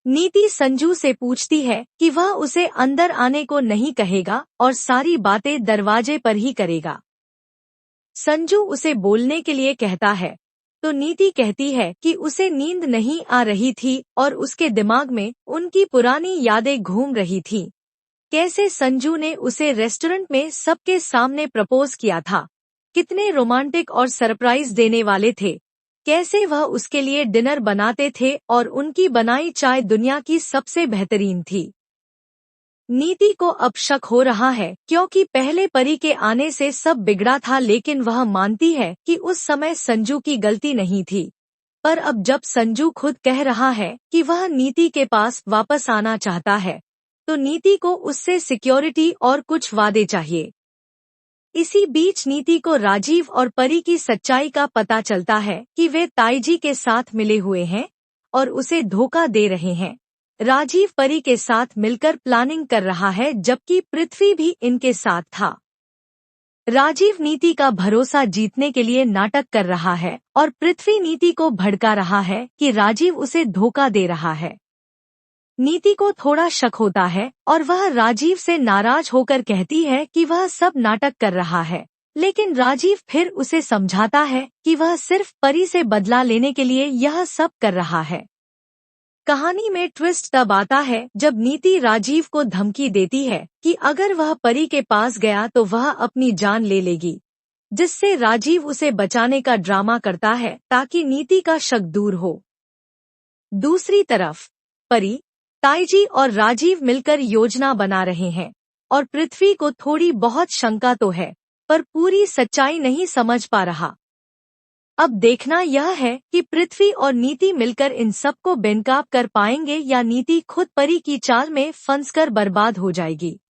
नीति संजू से पूछती है कि वह उसे अंदर आने को नहीं कहेगा और सारी बातें दरवाजे पर ही करेगा। संजू उसे बोलने के लिए कहता है तो नीति कहती है कि उसे नींद नहीं आ रही थी और उसके दिमाग में उनकी पुरानी यादें घूम रही थीं। कैसे संजू ने उसे रेस्टोरेंट में सबके सामने प्रपोज किया था, कितने रोमांटिक और सरप्राइज देने वाले थे, कैसे वह उसके लिए डिनर बनाते थे और उनकी बनाई चाय दुनिया की सबसे बेहतरीन थी। नीति को अब शक हो रहा है क्योंकि पहले परी के आने से सब बिगड़ा था, लेकिन वह मानती है कि उस समय संजू की गलती नहीं थी। पर अब जब संजू खुद कह रहा है कि वह नीति के पास वापस आना चाहता है, तो नीति को उससे सिक्योरिटी और कुछ वादे चाहिए। इसी बीच नीति को राजीव और परी की सच्चाई का पता चलता है कि वे ताईजी के साथ मिले हुए हैं और उसे धोखा दे रहे हैं। राजीव परी के साथ मिलकर प्लानिंग कर रहा है, जबकि पृथ्वी भी इनके साथ था। राजीव नीति का भरोसा जीतने के लिए नाटक कर रहा है और पृथ्वी नीति को भड़का रहा है कि राजीव उसे धोखा दे रहा है। नीति को थोड़ा शक होता है और वह राजीव से नाराज होकर कहती है कि वह सब नाटक कर रहा है, लेकिन राजीव फिर उसे समझाता है कि वह सिर्फ परी से बदला लेने के लिए यह सब कर रहा है। कहानी में ट्विस्ट तब आता है जब नीति राजीव को धमकी देती है कि अगर वह परी के पास गया तो वह अपनी जान ले लेगी, जिससे राजीव उसे बचाने का ड्रामा करता है ताकि नीति का शक दूर हो। दूसरी तरफ परी, ताईजी और राजीव मिलकर योजना बना रहे हैं और पृथ्वी को थोड़ी बहुत शंका तो है, पर पूरी सच्चाई नहीं समझ पा रहा। अब देखना यह है कि पृथ्वी और नीति मिलकर इन सबको बेनकाब कर पाएंगे या नीति खुद परी की चाल में फंसकर बर्बाद हो जाएगी।